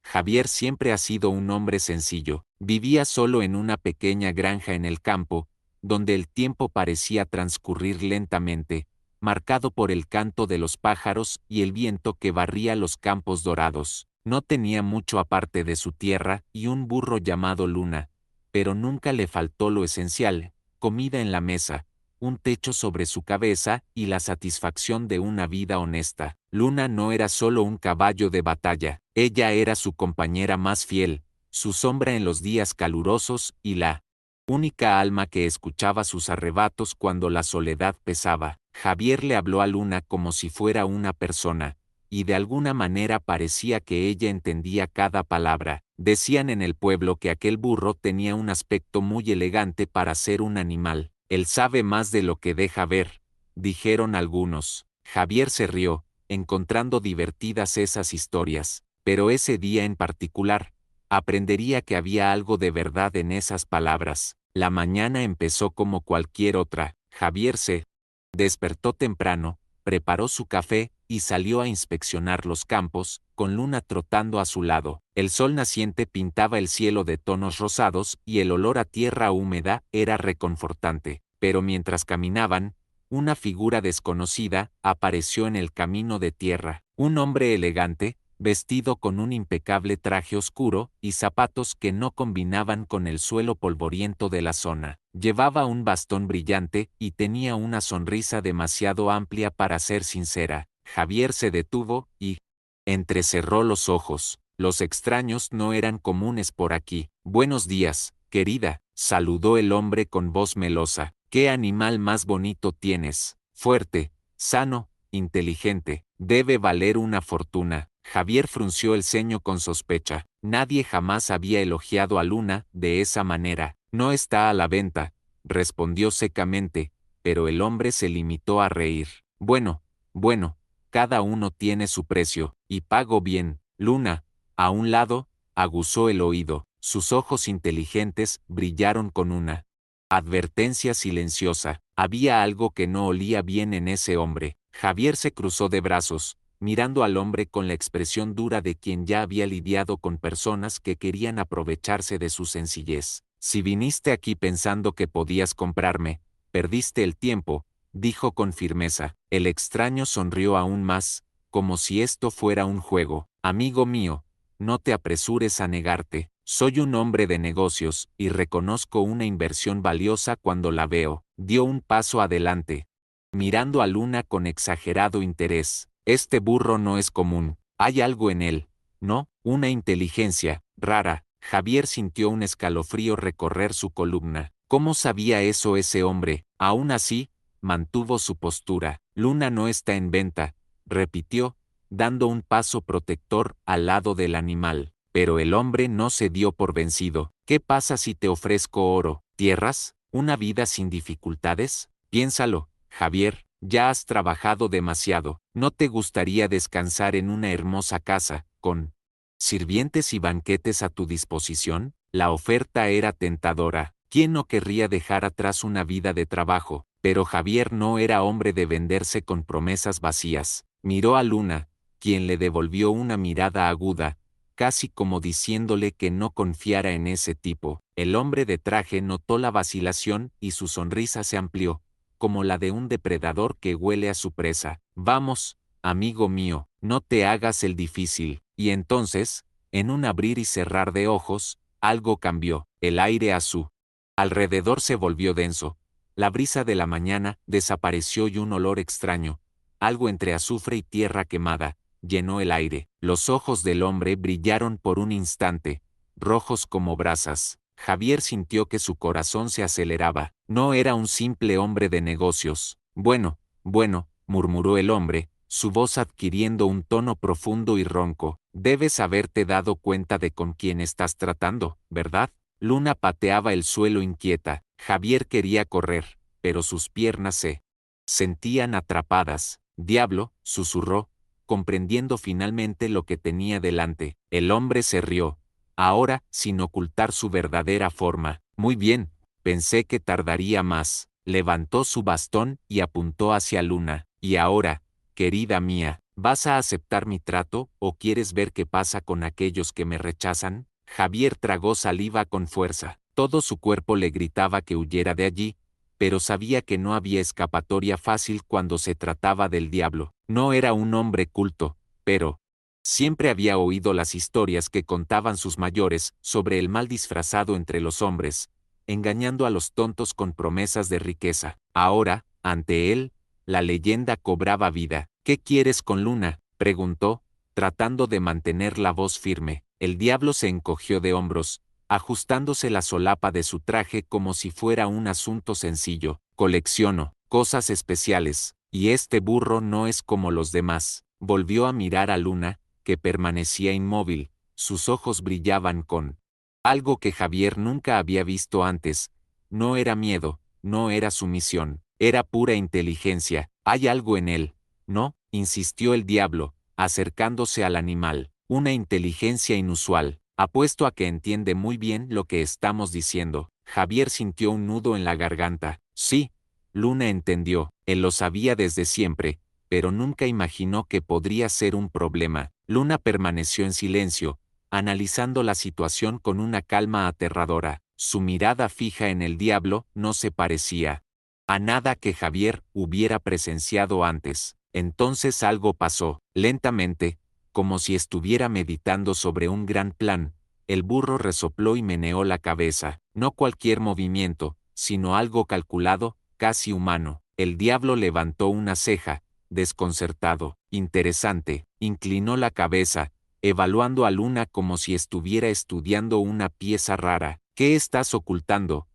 Javier siempre ha sido un hombre sencillo. Vivía solo en una pequeña granja en el campo, donde el tiempo parecía transcurrir lentamente, marcado por el canto de los pájaros y el viento que barría los campos dorados. No tenía mucho aparte de su tierra y un burro llamado Luna, pero nunca le faltó lo esencial: comida en la mesa, un techo sobre su cabeza y la satisfacción de una vida honesta. Luna no era solo un caballo de batalla, ella era su compañera más fiel, su sombra en los días calurosos y la única alma que escuchaba sus arrebatos cuando la soledad pesaba. Javier le habló a Luna como si fuera una persona, y de alguna manera parecía que ella entendía cada palabra. Decían en el pueblo que aquel burro tenía un aspecto muy elegante para ser un animal. Él sabe más de lo que deja ver, dijeron algunos. Javier se rió, encontrando divertidas esas historias, pero ese día en particular, aprendería que había algo de verdad en esas palabras. La mañana empezó como cualquier otra. Javier se despertó temprano, preparó su café y salió a inspeccionar los campos, con Luna trotando a su lado. El sol naciente pintaba el cielo de tonos rosados y el olor a tierra húmeda era reconfortante. Pero mientras caminaban, una figura desconocida apareció en el camino de tierra. Un hombre elegante, vestido con un impecable traje oscuro y zapatos que no combinaban con el suelo polvoriento de la zona. Llevaba un bastón brillante y tenía una sonrisa demasiado amplia para ser sincera. Javier se detuvo y entrecerró los ojos. Los extraños no eran comunes por aquí. Buenos días, querida, saludó el hombre con voz melosa. ¿Qué animal más bonito tienes? Fuerte, sano, inteligente. Debe valer una fortuna. Javier frunció el ceño con sospecha. Nadie jamás había elogiado a Luna de esa manera. No está a la venta, respondió secamente, pero el hombre se limitó a reír. Bueno, cada uno tiene su precio, y pago bien. Luna, a un lado, aguzó el oído. Sus ojos inteligentes brillaron con una advertencia silenciosa. Había algo que no olía bien en ese hombre. Javier se cruzó de brazos, mirando al hombre con la expresión dura de quien ya había lidiado con personas que querían aprovecharse de su sencillez. Si viniste aquí pensando que podías comprarme, perdiste el tiempo, dijo con firmeza. El extraño sonrió aún más, como si esto fuera un juego. Amigo mío, no te apresures a negarte. Soy un hombre de negocios y reconozco una inversión valiosa cuando la veo. Dio un paso adelante, mirando a Luna con exagerado interés. Este burro no es común. Hay algo en él, ¿no? Una inteligencia rara. Javier sintió un escalofrío recorrer su columna. ¿Cómo sabía eso ese hombre? Aún así, mantuvo su postura. Luna no está en venta, repitió, dando un paso protector al lado del animal. Pero el hombre no se dio por vencido. ¿Qué pasa si te ofrezco oro, tierras, una vida sin dificultades? Piénsalo, Javier, ya has trabajado demasiado. ¿No te gustaría descansar en una hermosa casa, con sirvientes y banquetes a tu disposición? La oferta era tentadora. ¿Quién no querría dejar atrás una vida de trabajo? Pero Javier no era hombre de venderse con promesas vacías. Miró a Luna, quien le devolvió una mirada aguda, casi como diciéndole que no confiara en ese tipo. El hombre de traje notó la vacilación y su sonrisa se amplió, como la de un depredador que huele a su presa. Vamos, amigo mío, no te hagas el difícil. Y entonces, en un abrir y cerrar de ojos, algo cambió. El aire a su alrededor se volvió denso. La brisa de la mañana desapareció y un olor extraño, algo entre azufre y tierra quemada, llenó el aire. Los ojos del hombre brillaron por un instante, rojos como brasas. Javier sintió que su corazón se aceleraba. No era un simple hombre de negocios. Bueno, murmuró el hombre, su voz adquiriendo un tono profundo y ronco. Debes haberte dado cuenta de con quién estás tratando, ¿verdad? Luna pateaba el suelo inquieta. Javier quería correr, pero sus piernas se sentían atrapadas. Diablo, susurró, comprendiendo finalmente lo que tenía delante. El hombre se rió, ahora sin ocultar su verdadera forma. Muy bien, pensé que tardaría más. Levantó su bastón y apuntó hacia Luna. Y ahora, querida mía, ¿Vas a aceptar mi trato o quieres ver qué pasa con aquellos que me rechazan? Javier tragó saliva con fuerza. Todo su cuerpo le gritaba que huyera de allí, pero sabía que no había escapatoria fácil cuando se trataba del diablo. No era un hombre culto, pero siempre había oído las historias que contaban sus mayores sobre el mal disfrazado entre los hombres, engañando a los tontos con promesas de riqueza. Ahora, ante él, la leyenda cobraba vida. ¿Qué quieres con Luna?, preguntó, tratando de mantener la voz firme. El diablo se encogió de hombros, ajustándose la solapa de su traje como si fuera un asunto sencillo. Colecciono cosas especiales, y este burro no es como los demás. Volvió a mirar a Luna, que permanecía inmóvil, sus ojos brillaban con algo que Javier nunca había visto antes. No era miedo, no era sumisión, era pura inteligencia. Hay algo en él, ¿no?, insistió el diablo, acercándose al animal. Una inteligencia inusual. Apuesto a que entiende muy bien lo que estamos diciendo. Javier sintió un nudo en la garganta. Sí, Luna entendió. Él lo sabía desde siempre, pero nunca imaginó que podría ser un problema. Luna permaneció en silencio, analizando la situación con una calma aterradora. Su mirada fija en el diablo no se parecía a nada que Javier hubiera presenciado antes. Entonces algo pasó. Lentamente, como si estuviera meditando sobre un gran plan, el burro resopló y meneó la cabeza. No cualquier movimiento, sino algo calculado, casi humano. El diablo levantó una ceja, desconcertado. Interesante. Inclinó la cabeza, evaluando a Luna como si estuviera estudiando una pieza rara. ¿Qué estás ocultando,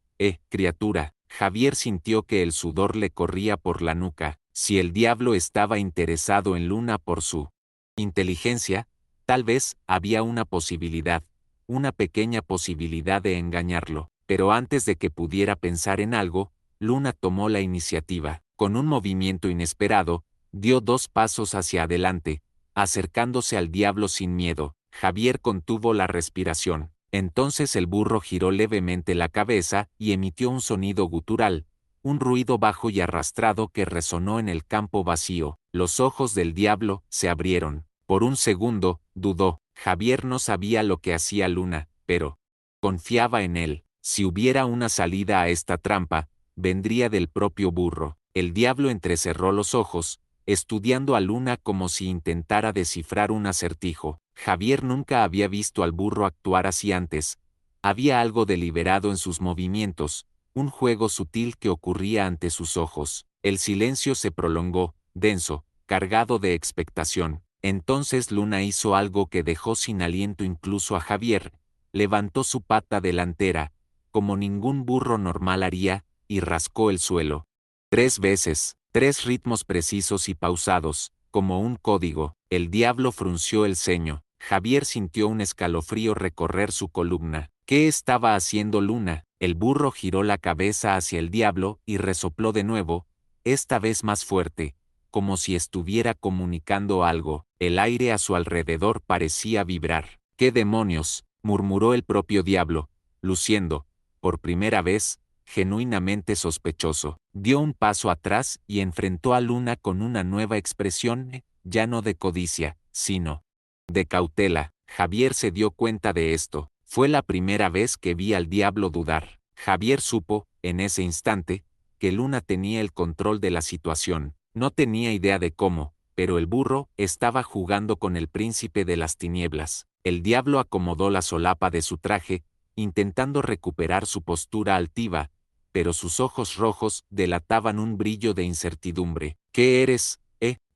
criatura? Javier sintió que el sudor le corría por la nuca. Si el diablo estaba interesado en Luna por su inteligencia, tal vez había una posibilidad, una pequeña posibilidad de engañarlo. Pero antes de que pudiera pensar en algo, Luna tomó la iniciativa. Con un movimiento inesperado, dio 2 pasos hacia adelante, acercándose al diablo sin miedo. Javier contuvo la respiración. Entonces el burro giró levemente la cabeza y emitió un sonido gutural, un ruido bajo y arrastrado que resonó en el campo vacío. Los ojos del diablo se abrieron. Por un segundo, dudó. Javier no sabía lo que hacía Luna, pero confiaba en él. Si hubiera una salida a esta trampa, vendría del propio burro. El diablo entrecerró los ojos, estudiando a Luna como si intentara descifrar un acertijo. Javier nunca había visto al burro actuar así antes. Había algo deliberado en sus movimientos, un juego sutil que ocurría ante sus ojos. El silencio se prolongó, denso, cargado de expectación. Entonces Luna hizo algo que dejó sin aliento incluso a Javier. Levantó su pata delantera, como ningún burro normal haría, y rascó el suelo. 3 veces, 3 ritmos precisos y pausados, como un código. El diablo frunció el ceño. Javier sintió un escalofrío recorrer su columna. ¿Qué estaba haciendo Luna? El burro giró la cabeza hacia el diablo y resopló de nuevo, esta vez más fuerte, como si estuviera comunicando algo. El aire a su alrededor parecía vibrar. ¿Qué demonios?, murmuró el propio diablo, luciendo, por primera vez, genuinamente sospechoso. Dio un paso atrás y enfrentó a Luna con una nueva expresión, ya no de codicia, sino de cautela. Javier se dio cuenta de esto. Fue la primera vez que vi al diablo dudar. Javier supo, en ese instante, que Luna tenía el control de la situación. No tenía idea de cómo, pero el burro estaba jugando con el príncipe de las tinieblas. El diablo acomodó la solapa de su traje, intentando recuperar su postura altiva, pero sus ojos rojos delataban un brillo de incertidumbre. ¿Qué eres,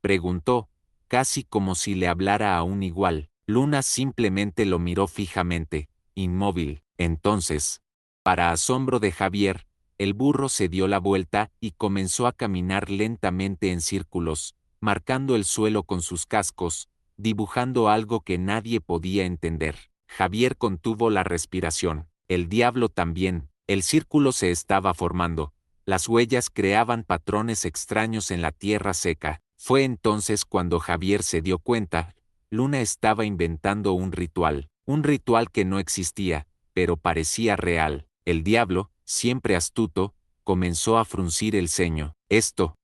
preguntó, casi como si le hablara a un igual. Luna simplemente lo miró fijamente, inmóvil. Entonces, para asombro de Javier, el burro se dio la vuelta y comenzó a caminar lentamente en círculos, marcando el suelo con sus cascos, dibujando algo que nadie podía entender. Javier contuvo la respiración. El diablo también. El círculo se estaba formando. Las huellas creaban patrones extraños en la tierra seca. Fue entonces cuando Javier se dio cuenta. Luna estaba inventando un ritual que no existía, pero parecía real. El diablo, siempre astuto, comenzó a fruncir el ceño. Esto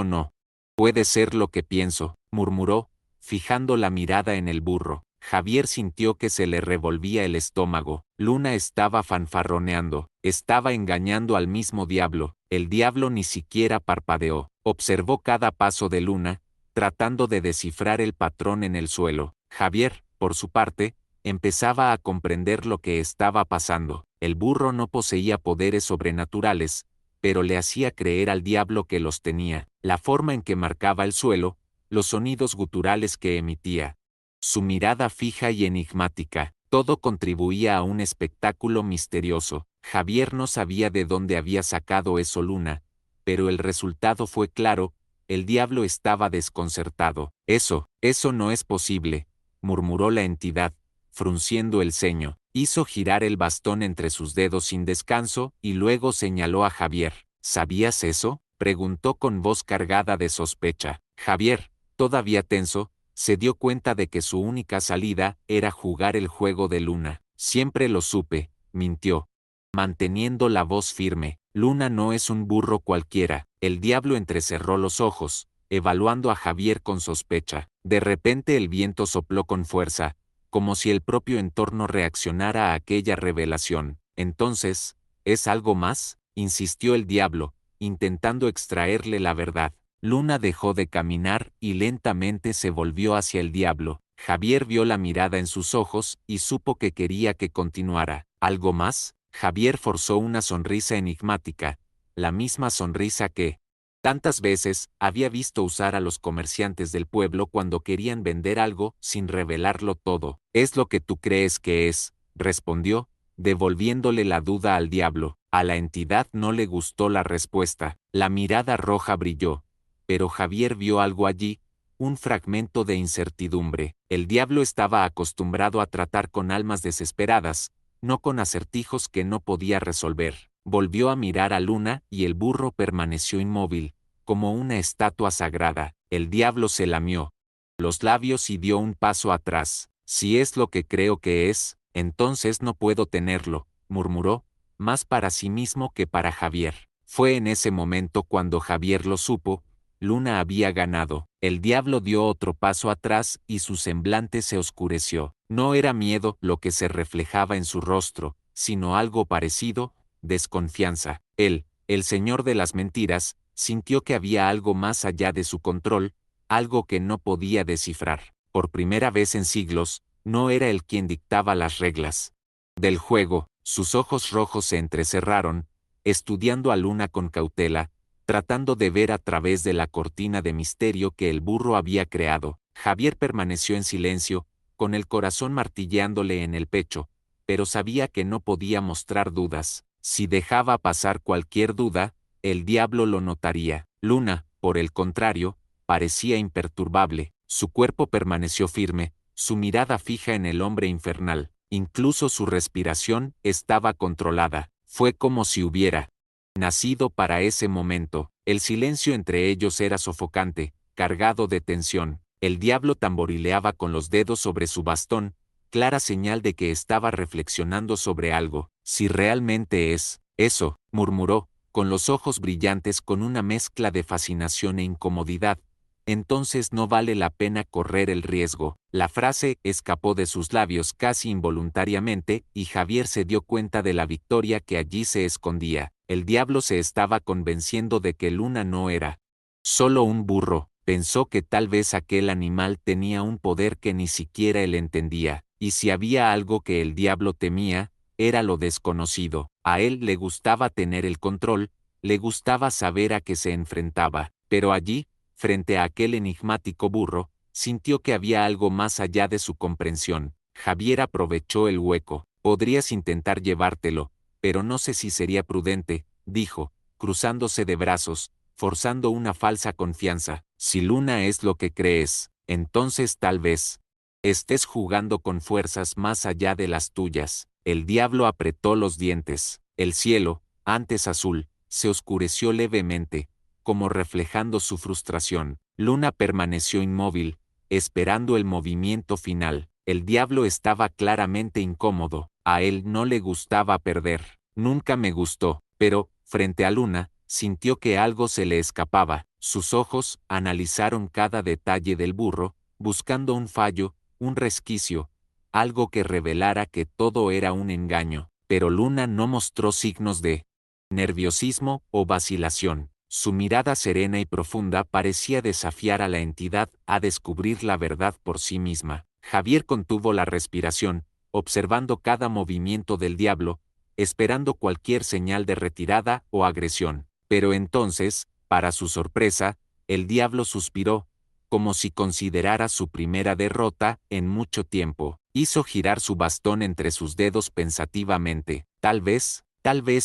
no puede ser lo que pienso, murmuró, fijando la mirada en el burro. Javier sintió que se le revolvía el estómago. Luna estaba fanfarroneando, estaba engañando al mismo diablo. El diablo ni siquiera parpadeó. Observó cada paso de Luna, tratando de descifrar el patrón en el suelo. Javier, por su parte, empezaba a comprender lo que estaba pasando. El burro no poseía poderes sobrenaturales, pero le hacía creer al diablo que los tenía. La forma en que marcaba el suelo, los sonidos guturales que emitía, su mirada fija y enigmática, todo contribuía a un espectáculo misterioso. Javier no sabía de dónde había sacado eso Luna, pero el resultado fue claro, el diablo estaba desconcertado. Eso no es posible, murmuró la entidad, frunciendo el ceño. Hizo girar el bastón entre sus dedos sin descanso y luego señaló a Javier. ¿Sabías eso?, preguntó con voz cargada de sospecha. Javier, todavía tenso, se dio cuenta de que su única salida era jugar el juego de Luna. Siempre lo supe, mintió, manteniendo la voz firme. Luna no es un burro cualquiera. El diablo entrecerró los ojos, evaluando a Javier con sospecha. De repente el viento sopló con fuerza, como si el propio entorno reaccionara a aquella revelación. Entonces, ¿es algo más?, insistió el diablo, intentando extraerle la verdad. Luna dejó de caminar y lentamente se volvió hacia el diablo. Javier vio la mirada en sus ojos y supo que quería que continuara. ¿Algo más? Javier forzó una sonrisa enigmática, la misma sonrisa que tantas veces había visto usar a los comerciantes del pueblo cuando querían vender algo sin revelarlo todo. «Es lo que tú crees que es», respondió, devolviéndole la duda al diablo. A la entidad no le gustó la respuesta. La mirada roja brilló, pero Javier vio algo allí, un fragmento de incertidumbre. El diablo estaba acostumbrado a tratar con almas desesperadas, no con acertijos que no podía resolver. Volvió a mirar a Luna y el burro permaneció inmóvil, como una estatua sagrada. El diablo se lamió los labios y dio un paso atrás. «Si es lo que creo que es, entonces no puedo tenerlo», murmuró, más para sí mismo que para Javier. Fue en ese momento cuando Javier lo supo, Luna había ganado. El diablo dio otro paso atrás y su semblante se oscureció. No era miedo lo que se reflejaba en su rostro, sino algo parecido, desconfianza. Él, el señor de las mentiras, sintió que había algo más allá de su control, algo que no podía descifrar. Por primera vez en siglos, no era él quien dictaba las reglas del juego. Sus ojos rojos se entrecerraron, estudiando a Luna con cautela, tratando de ver a través de la cortina de misterio que el burro había creado. Javier permaneció en silencio, con el corazón martilleándole en el pecho, pero sabía que no podía mostrar dudas. Si dejaba pasar cualquier duda, el diablo lo notaría. Luna, por el contrario, parecía imperturbable. Su cuerpo permaneció firme, su mirada fija en el hombre infernal. Incluso su respiración estaba controlada. Fue como si hubiera nacido para ese momento. El silencio entre ellos era sofocante, cargado de tensión. El diablo tamborileaba con los dedos sobre su bastón, clara señal de que estaba reflexionando sobre algo. «Si realmente es eso», murmuró, con los ojos brillantes con una mezcla de fascinación e incomodidad, «entonces no vale la pena correr el riesgo». La frase escapó de sus labios casi involuntariamente y Javier se dio cuenta de la victoria que allí se escondía. El diablo se estaba convenciendo de que Luna no era solo un burro. Pensó que tal vez aquel animal tenía un poder que ni siquiera él entendía, y si había algo que el diablo temía, era lo desconocido. A él le gustaba tener el control, le gustaba saber a qué se enfrentaba, pero allí, frente a aquel enigmático burro, sintió que había algo más allá de su comprensión. Javier aprovechó el hueco. «Podrías intentar llevártelo, pero no sé si sería prudente», dijo, cruzándose de brazos, forzando una falsa confianza. «Si Luna es lo que crees, entonces tal vez estés jugando con fuerzas más allá de las tuyas». El diablo apretó los dientes. El cielo, antes azul, se oscureció levemente, como reflejando su frustración. Luna permaneció inmóvil, esperando el movimiento final. El diablo estaba claramente incómodo. A él no le gustaba perder. «Nunca me gustó», pero, frente a Luna, sintió que algo se le escapaba. Sus ojos analizaron cada detalle del burro, buscando un fallo, un resquicio, algo que revelara que todo era un engaño, pero Luna no mostró signos de nerviosismo o vacilación. Su mirada serena y profunda parecía desafiar a la entidad a descubrir la verdad por sí misma. Javier contuvo la respiración, observando cada movimiento del diablo, esperando cualquier señal de retirada o agresión. Pero entonces, para su sorpresa, el diablo suspiró, como si considerara su primera derrota en mucho tiempo. Hizo girar su bastón entre sus dedos pensativamente. Tal vez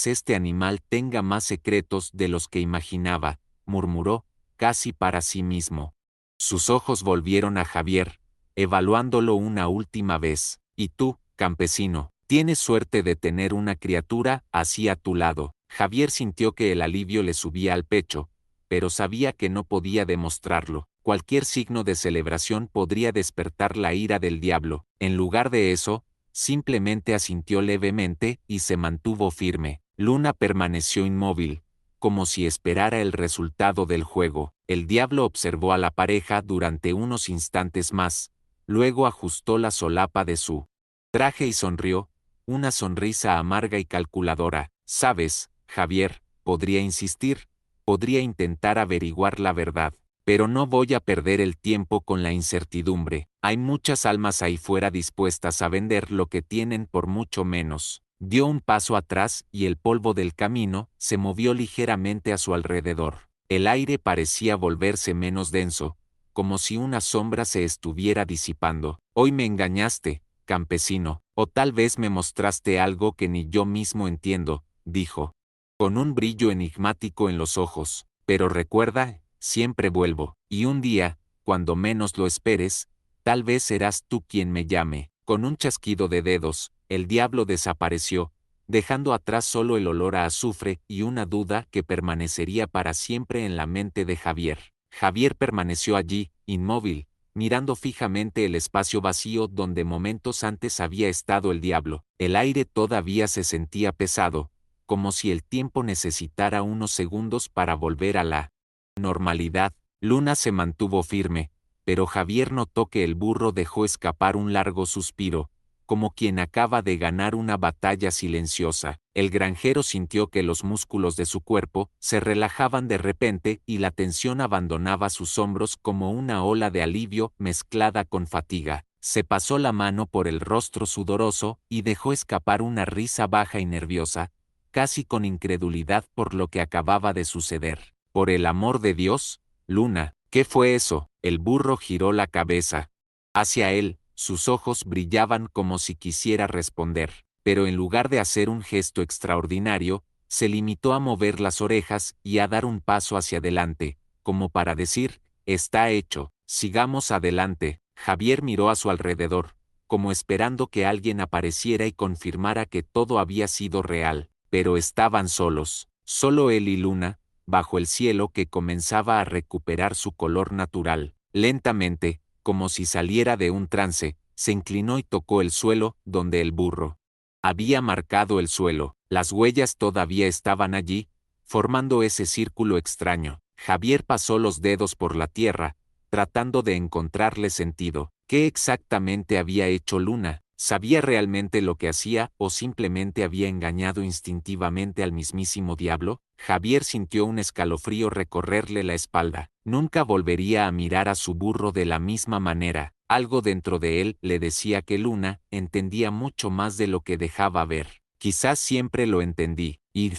este animal tenga más secretos de los que imaginaba, murmuró, casi para sí mismo. Sus ojos volvieron a Javier, evaluándolo una última vez. Y tú, campesino, tienes suerte de tener una criatura así a tu lado. Javier sintió que el alivio le subía al pecho, pero sabía que no podía demostrarlo. Cualquier signo de celebración podría despertar la ira del diablo. En lugar de eso, simplemente asintió levemente y se mantuvo firme. Luna permaneció inmóvil, como si esperara el resultado del juego. El diablo observó a la pareja durante unos instantes más, luego ajustó la solapa de su traje y sonrió, una sonrisa amarga y calculadora. Sabes, Javier, podría insistir, podría intentar averiguar la verdad, pero no voy a perder el tiempo con la incertidumbre. Hay muchas almas ahí fuera dispuestas a vender lo que tienen por mucho menos. Dio un paso atrás y el polvo del camino se movió ligeramente a su alrededor. El aire parecía volverse menos denso, como si una sombra se estuviera disipando. Hoy me engañaste, campesino, o tal vez me mostraste algo que ni yo mismo entiendo, dijo, con un brillo enigmático en los ojos. Pero recuerda, siempre vuelvo, y un día, cuando menos lo esperes, tal vez serás tú quien me llame. Con un chasquido de dedos, el diablo desapareció, dejando atrás solo el olor a azufre y una duda que permanecería para siempre en la mente de Javier. Javier permaneció allí, inmóvil, mirando fijamente el espacio vacío donde momentos antes había estado el diablo. El aire todavía se sentía pesado, como si el tiempo necesitara unos segundos para volver a la normalidad. Luna se mantuvo firme, pero Javier notó que el burro dejó escapar un largo suspiro, como quien acaba de ganar una batalla silenciosa. El granjero sintió que los músculos de su cuerpo se relajaban de repente y la tensión abandonaba sus hombros como una ola de alivio mezclada con fatiga. Se pasó la mano por el rostro sudoroso y dejó escapar una risa baja y nerviosa, casi con incredulidad por lo que acababa de suceder. Por el amor de Dios, Luna, ¿qué fue eso? El burro giró la cabeza hacia él, sus ojos brillaban como si quisiera responder, pero en lugar de hacer un gesto extraordinario, se limitó a mover las orejas y a dar un paso hacia adelante, como para decir, está hecho, sigamos adelante. Javier miró a su alrededor, como esperando que alguien apareciera y confirmara que todo había sido real, pero estaban solos, solo él y Luna, bajo el cielo que comenzaba a recuperar su color natural. Lentamente, como si saliera de un trance, se inclinó y tocó el suelo donde el burro había marcado el suelo. Las huellas todavía estaban allí, formando ese círculo extraño. Javier pasó los dedos por la tierra, tratando de encontrarle sentido. ¿Qué exactamente había hecho Luna? ¿Sabía realmente lo que hacía o simplemente había engañado instintivamente al mismísimo diablo? Javier sintió un escalofrío recorrerle la espalda. Nunca volvería a mirar a su burro de la misma manera. Algo dentro de él le decía que Luna entendía mucho más de lo que dejaba ver. Quizás siempre lo entendí. Y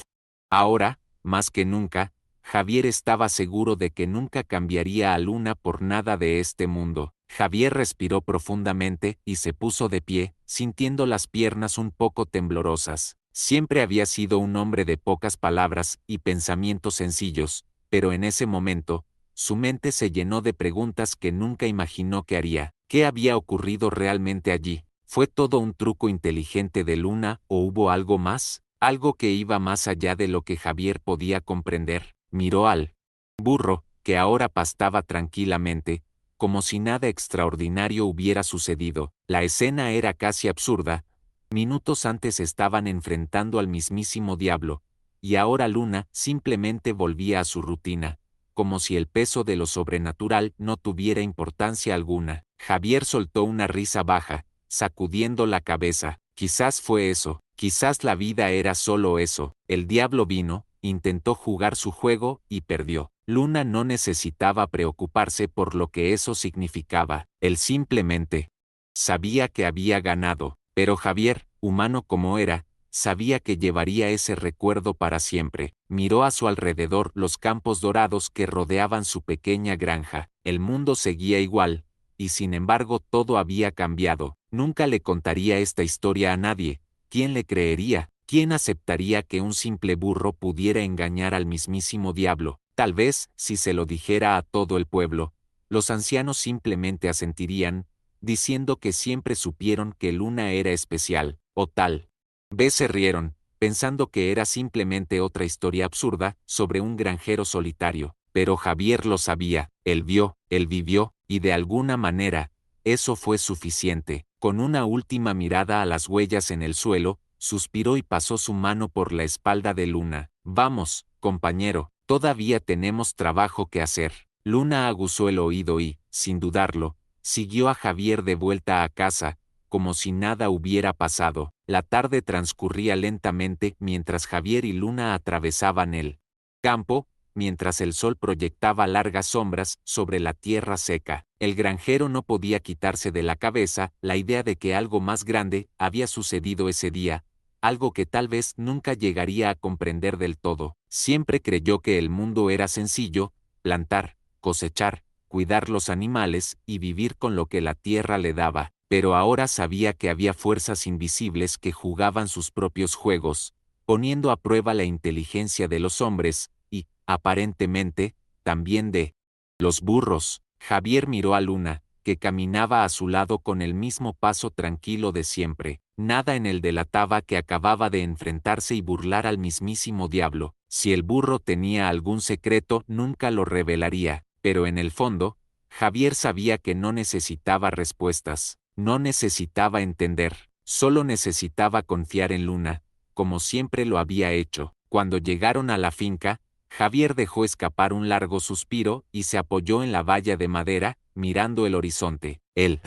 ahora, más que nunca, Javier estaba seguro de que nunca cambiaría a Luna por nada de este mundo. Javier respiró profundamente y se puso de pie, sintiendo las piernas un poco temblorosas. Siempre había sido un hombre de pocas palabras y pensamientos sencillos, pero en ese momento, su mente se llenó de preguntas que nunca imaginó que haría. ¿Qué había ocurrido realmente allí? ¿Fue todo un truco inteligente de Luna o hubo algo más? Algo que iba más allá de lo que Javier podía comprender. Miró al burro, que ahora pastaba tranquilamente, como si nada extraordinario hubiera sucedido. La escena era casi absurda. Minutos antes estaban enfrentando al mismísimo diablo, y ahora Luna simplemente volvía a su rutina, como si el peso de lo sobrenatural no tuviera importancia alguna. Javier soltó una risa baja, sacudiendo la cabeza. Quizás fue eso, quizás la vida era solo eso. El diablo vino, intentó jugar su juego y perdió. Luna no necesitaba preocuparse por lo que eso significaba. Él simplemente sabía que había ganado, pero Javier, humano como era, sabía que llevaría ese recuerdo para siempre. Miró a su alrededor los campos dorados que rodeaban su pequeña granja. El mundo seguía igual, y sin embargo todo había cambiado. Nunca le contaría esta historia a nadie. ¿Quién le creería? ¿Quién aceptaría que un simple burro pudiera engañar al mismísimo diablo? Tal vez, si se lo dijera a todo el pueblo, los ancianos simplemente asentirían, diciendo que siempre supieron que Luna era especial, o tal vez se rieron, pensando que era simplemente otra historia absurda sobre un granjero solitario. Pero Javier lo sabía, él vio, él vivió, y de alguna manera, eso fue suficiente. Con una última mirada a las huellas en el suelo, suspiró y pasó su mano por la espalda de Luna. Vamos, compañero, todavía tenemos trabajo que hacer. Luna aguzó el oído y, sin dudarlo, siguió a Javier de vuelta a casa, como si nada hubiera pasado. La tarde transcurría lentamente mientras Javier y Luna atravesaban el campo, mientras el sol proyectaba largas sombras sobre la tierra seca. El granjero no podía quitarse de la cabeza la idea de que algo más grande había sucedido ese día, algo que tal vez nunca llegaría a comprender del todo. Siempre creyó que el mundo era sencillo: plantar, cosechar, cuidar los animales y vivir con lo que la tierra le daba. Pero ahora sabía que había fuerzas invisibles que jugaban sus propios juegos, poniendo a prueba la inteligencia de los hombres, y, aparentemente, también de los burros. Javier miró a Luna, que caminaba a su lado con el mismo paso tranquilo de siempre. Nada en él delataba que acababa de enfrentarse y burlar al mismísimo diablo. Si el burro tenía algún secreto, nunca lo revelaría, pero en el fondo, Javier sabía que no necesitaba respuestas. No necesitaba entender, solo necesitaba confiar en Luna, como siempre lo había hecho. Cuando llegaron a la finca, Javier dejó escapar un largo suspiro y se apoyó en la valla de madera, mirando el horizonte. El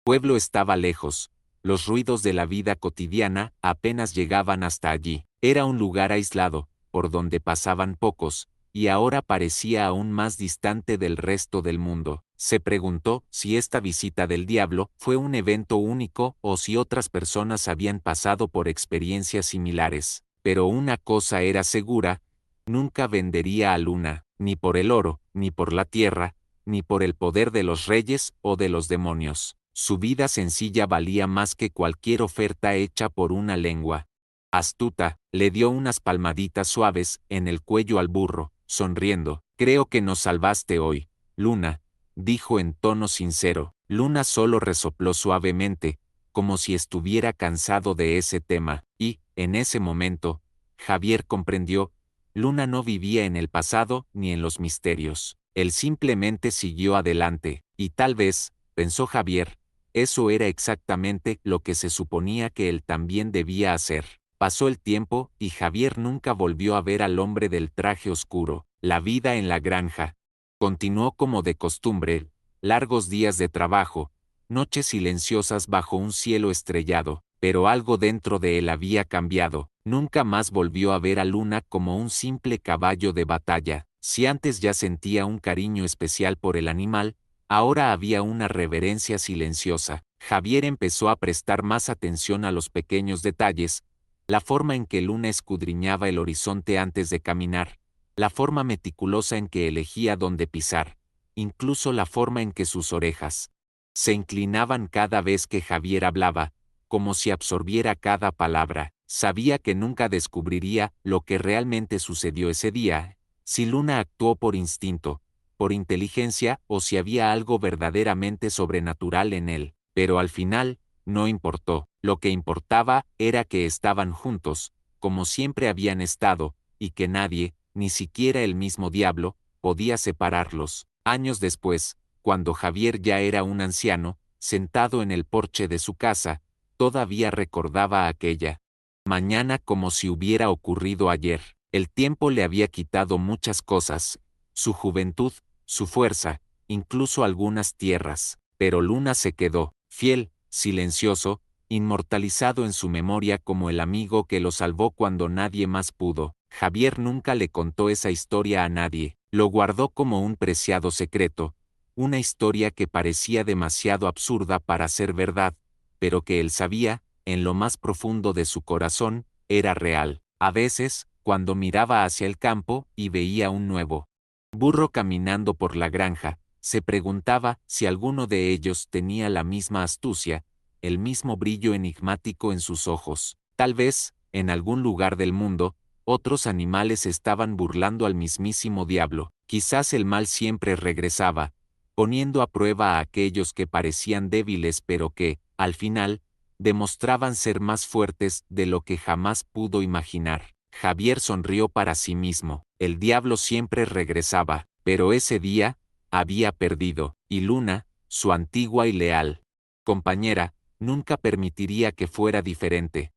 pueblo estaba lejos. Los ruidos de la vida cotidiana apenas llegaban hasta allí. Era un lugar aislado, por donde pasaban pocos, y ahora parecía aún más distante del resto del mundo. Se preguntó si esta visita del diablo fue un evento único o si otras personas habían pasado por experiencias similares. Pero una cosa era segura: nunca vendería a Luna, ni por el oro, ni por la tierra, ni por el poder de los reyes o de los demonios. Su vida sencilla valía más que cualquier oferta hecha por una lengua astuta. Le dio unas palmaditas suaves en el cuello al burro, sonriendo. Creo que nos salvaste hoy, Luna, dijo en tono sincero. Luna solo resopló suavemente, como si estuviera cansado de ese tema, y, en ese momento, Javier comprendió: Luna no vivía en el pasado ni en los misterios. Él simplemente siguió adelante, y tal vez, pensó Javier, eso era exactamente lo que se suponía que él también debía hacer. Pasó el tiempo, y Javier nunca volvió a ver al hombre del traje oscuro. La vida en la granja continuó como de costumbre: largos días de trabajo, noches silenciosas bajo un cielo estrellado, pero algo dentro de él había cambiado. Nunca más volvió a ver a Luna como un simple caballo de batalla. Si antes ya sentía un cariño especial por el animal, ahora había una reverencia silenciosa. Javier empezó a prestar más atención a los pequeños detalles: la forma en que Luna escudriñaba el horizonte antes de caminar, la forma meticulosa en que elegía dónde pisar, incluso la forma en que sus orejas se inclinaban cada vez que Javier hablaba, como si absorbiera cada palabra. Sabía que nunca descubriría lo que realmente sucedió ese día: si Luna actuó por instinto, por inteligencia, o si había algo verdaderamente sobrenatural en él. Pero al final, no importó. Lo que importaba era que estaban juntos, como siempre habían estado, y que nadie, ni siquiera el mismo diablo, podía separarlos. Años después, cuando Javier ya era un anciano, sentado en el porche de su casa, todavía recordaba aquella mañana como si hubiera ocurrido ayer. El tiempo le había quitado muchas cosas: su juventud, su fuerza, incluso algunas tierras. Pero Luna se quedó, fiel, silencioso, inmortalizado en su memoria como el amigo que lo salvó cuando nadie más pudo. Javier nunca le contó esa historia a nadie, lo guardó como un preciado secreto, una historia que parecía demasiado absurda para ser verdad, pero que él sabía, en lo más profundo de su corazón, era real. A veces, cuando miraba hacia el campo y veía un nuevo burro caminando por la granja, se preguntaba si alguno de ellos tenía la misma astucia, el mismo brillo enigmático en sus ojos. Tal vez, en algún lugar del mundo, otros animales estaban burlando al mismísimo diablo. Quizás el mal siempre regresaba, poniendo a prueba a aquellos que parecían débiles pero que, al final, demostraban ser más fuertes de lo que jamás pudo imaginar. Javier sonrió para sí mismo. El diablo siempre regresaba, pero ese día, había perdido, y Luna, su antigua y leal compañera, nunca permitiría que fuera diferente.